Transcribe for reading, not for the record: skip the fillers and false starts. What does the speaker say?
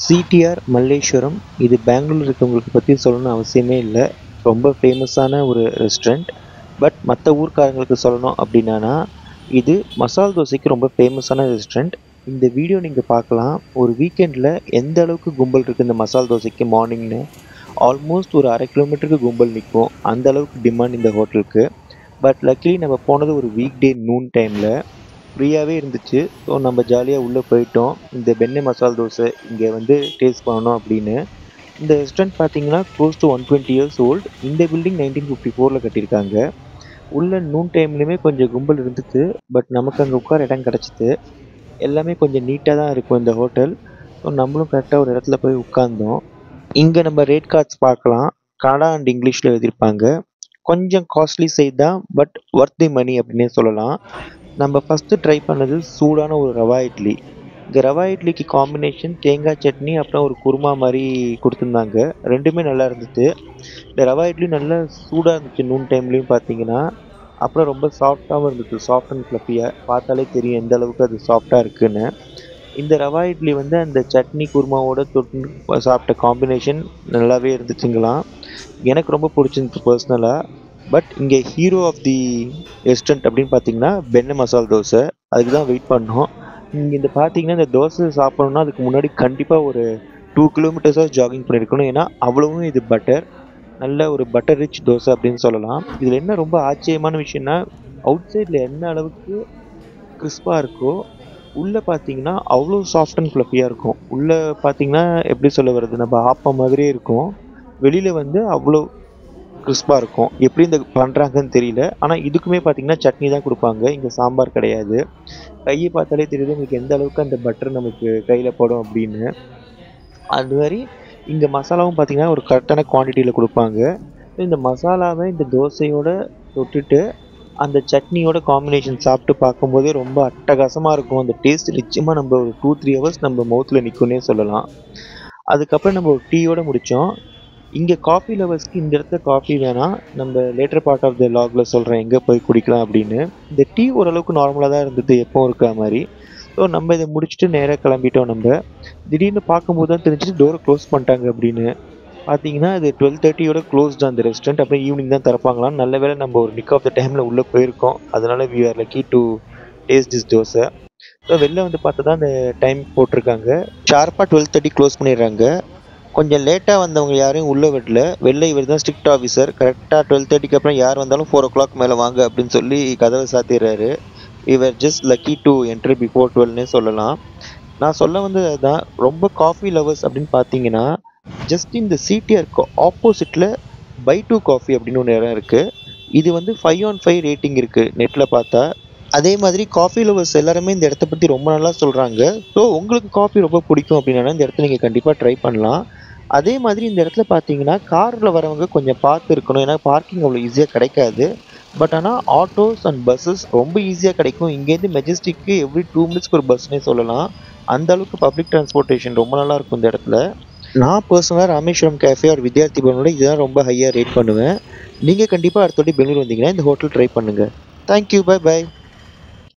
CTR Malleswaram இது பெங்களூர் இருக்கவங்களுக்கு பற்றி சொல்லணும்னு அவசியமே இல்லை. ரொம்ப ஃபேமஸான ஒரு ரெஸ்டாரண்ட். பட் மற்ற ஊர்க்காரங்களுக்கு சொல்லணும் அப்படின்னா இது மசால் தோசைக்கு ரொம்ப ஃபேமஸான ரெஸ்டாரண்ட். இந்த வீடியோ நீங்கள் பார்க்கலாம். ஒரு வீக்கெண்டில் எந்த அளவுக்கு கும்பல் இருக்குது இந்த மசால் தோசைக்கு. மார்னிங்னு ஆல்மோஸ்ட் ஒரு 1/2 கிலோமீட்டருக்கு கும்பல் நிற்கும். அந்த அளவுக்கு டிமாண்ட் இந்த ஹோட்டலுக்கு. பட் லக்கிலி நம்ம போனது ஒரு வீக் டே நூன் டைமில் ஃப்ரீயாகவே இருந்துச்சு. ஸோ நம்ம ஜாலியாக உள்ளே போயிட்டோம். இந்த பென்னே மசால் தோசை இங்கே வந்து டேஸ்ட் பண்ணணும் அப்படின்னு. இந்த ரெஸ்டாரண்ட் பார்த்தீங்கன்னா க்ளோஸ் டு 120 இயர்ஸ் ஓல்டு. இந்த பில்டிங் 1954 கட்டியிருக்காங்க. உள்ள நூன் டைம்லேயுமே கொஞ்சம் கும்பல் இருந்துச்சு. பட் நமக்கு அங்கே உட்கார இடம் கிடச்சிது. எல்லாமே கொஞ்சம் நீட்டாக தான் இருக்கும் இந்த ஹோட்டல். ஸோ நம்மளும் கரெக்டாக ஒரு இடத்துல போய் உட்கார்ந்தோம். இங்கே நம்ம ரேட் கார்ட்ஸ் பார்க்கலாம். கன்னடா அண்ட் இங்கிலீஷில் எழுதியிருப்பாங்க. கொஞ்சம் காஸ்ட்லி சைட் தான், பட் ஒர்த் தி மணி அப்படின்னே சொல்லலாம். நம்ம ஃபஸ்ட்டு ட்ரை பண்ணது சூடான ஒரு ரவா இட்லி. இந்த ரவா இட்லிக்கு காம்பினேஷன் தேங்காய் சட்னி, அப்புறம் ஒரு குருமா மாதிரி கொடுத்துருந்தாங்க. ரெண்டுமே நல்லா இருந்துச்சு. இந்த ரவா இட்லி நல்லா சூடாக இருந்துச்சு நூன் டைம்லேயும் பார்த்தீங்கன்னா. அப்புறம் ரொம்ப சாஃப்டாகவும் இருந்துச்சு. சாஃப்ட் அண்ட் ஃப்ளஃபியாக பார்த்தாலே தெரியும் எந்த அளவுக்கு அது சாஃப்டாக இருக்குன்னு. இந்த ரவா இட்லி வந்து அந்த சட்னி குருமாவோட தொட்டு சாப்பிட்ட காம்பினேஷன் நல்லாவே இருந்துச்சுங்களாம். எனக்கு ரொம்ப பிடிச்சிருந்துச்சு பர்சனலாக. பட் இங்கே ஹீரோ ஆஃப் தி ரெஸ்டாரண்ட் அப்படின்னு பார்த்தீங்கன்னா பென்னே மசால் தோசை. அதுக்கு தான் வெயிட் பண்ணோம். இங்கே இந்த பார்த்தீங்கன்னா இந்த தோசை சாப்பிட்ணுன்னா அதுக்கு முன்னாடி கண்டிப்பாக ஒரு 2 கிலோமீட்டர்ஸாக ஜாகிங் பண்ணியிருக்கணும். ஏன்னா அவ்வளவும் இது பட்டர். நல்ல ஒரு பட்டர் ரிச் தோசை அப்படின்னு சொல்லலாம். இதில் என்ன ரொம்ப ஆச்சரியமான விஷயம்னா அவுட் சைடில் என்ன அளவுக்கு கிறிஸ்பாக இருக்கோ உள்ளே பார்த்தீங்கன்னா அவ்வளோ சாஃப்ட் அண்ட் ஃப்ளஃபியாக இருக்கும். உள்ளே பார்த்தீங்கன்னா எப்படி சொல்ல வருது, நம்ம ஆப்பம் மாதிரியே இருக்கும். வெளியில் வந்து அவ்வளோ கிறிஸ்பாக இருக்கும். எப்படி இந்த பண்ணுறாங்கன்னு தெரியல. ஆனால் இதுக்குமே பார்த்தீங்கன்னா சட்னி தான் கொடுப்பாங்க. இங்கே சாம்பார் கிடையாது. கையை பார்த்தாலே தெரியுது உங்களுக்கு எந்த அளவுக்கு அந்த பட்டர் நமக்கு கையில் படும் அப்படின்னு. அது மாதிரி இங்கே மசாலாவும் பார்த்தீங்கன்னா ஒரு கரெக்டான குவான்டிட்டியில் கொடுப்பாங்க. இந்த மசாலாவை இந்த தோசையோடு தொட்டுட்டு அந்த சட்னியோட காம்பினேஷன் சாப்பிட்டு பார்க்கும்போதே ரொம்ப அட்டகாசமாக இருக்கும். அந்த டேஸ்ட் நிச்சயமாக நம்ம ஒரு 2-3 ஹவர்ஸ் நம்ம மவுத்தில் நிற்கும்னே சொல்லலாம். அதுக்கப்புறம் நம்ம ஒரு டீயோடு முடித்தோம். இங்கே காஃபி லவர்ஸ்க்கு இந்த இடத்துல காஃபி வேணாம். நம்ம லேட்டர் பார்ட் ஆஃப் த லாகில் சொல்கிறேன் எங்கே போய் குடிக்கலாம் அப்படின்னு. இந்த டீ ஓரளவுக்கு நார்மலாக தான் இருந்தது எப்பவும் இருக்கிற மாதிரி. ஸோ நம்ம இதை முடிச்சுட்டு நேராக கிளம்பிட்டோம். நம்ம திடீர்னு பார்க்கும்போது தான் தெரிஞ்சுட்டு டோரை க்ளோஸ் பண்ணிட்டாங்க அப்படின்னு. பார்த்தீங்கன்னா இது 12:30 க்ளோஸ் தான் அந்த ரெஸ்டாரண்ட். அப்புறம் ஈவினிங் தான் திறப்பாங்களாம். நல்ல வேளை நம்ம ஒரு நிக் ஆஃப் த டைமில் உள்ளே போயிருக்கோம். அதனால we are lucky to taste this dosa. So வெளில வந்து பார்த்தா தான் அந்த டைம் போட்டிருக்காங்க. ஷார்ப்பாக 12:30 க்ளோஸ் பண்ணிடுறாங்க. கொஞ்சம் லேட்டாக வந்தவங்க யாரையும் உள்ளே விடல. வெளில இவர் தான் ஸ்ட்ரிக்ட் ஆஃபீஸர். கரெக்டாக 12:30க்கு அப்புறம் யார் வந்தாலும் 4 o'clock மேலே வாங்க அப்படின்னு சொல்லி கதவை சாத்திடுறாரு. இவர் just lucky to entry before 12னே சொல்லலாம். நான் சொல்ல வந்தது அதுதான். ரொம்ப காஃபி லவர்ஸ் அப்படின்னு பார்த்தீங்கன்னா ஜஸ்ட் இந்த சிடிஆருக்கு ஆப்போசிட்டில் பை 2 காஃபி அப்படின்னு ஒன்று இடம் இருக்குது. இது வந்து 5 on 5 ரேட்டிங் இருக்குது நெட்டில் பார்த்தா. அதே மாதிரி காஃபி லவர்ஸ் எல்லாருமே இந்த இடத்த பற்றி ரொம்ப நல்லா சொல்கிறாங்க. ஸோ உங்களுக்கு காஃபி ரொம்ப பிடிக்கும் அப்படின்னா இந்த இடத்த நீங்கள் கண்டிப்பாக ட்ரை பண்ணலாம். அதே மாதிரி இந்த இடத்துல பார்த்தீங்கன்னா காரில் வரவங்க கொஞ்சம் பார்த்து இருக்கணும். ஏன்னா பார்க்கிங் அவ்வளோ ஈஸியாக கிடைக்காது. பட் ஆனால் ஆட்டோஸ் அண்ட் பஸ்ஸஸ் ரொம்ப ஈஸியாக கிடைக்கும். இங்கேருந்து மெஜஸ்டிக்கு எவ்ரி 2 minutesக்கு ஒரு பஸ்னே சொல்லலாம். அந்த அளவுக்கு பப்ளிக் டிரான்ஸ்போர்ட்டேஷன் ரொம்ப நல்லாயிருக்கும் இந்த இடத்துல. நான் பர்சனலாக ராமேஸ்வரம் கேஃபே ஒரு வித்யார்த்தி பவனோட இதுதான் ரொம்ப ஹையாக ரேட் பண்ணுவேன். நீங்கள் கண்டிப்பாக அடுத்த வாட்டி பெங்களூர் வந்தீங்கன்னா இந்த ஹோட்டல் ட்ரை பண்ணுங்கள். தேங்க்யூ. பை.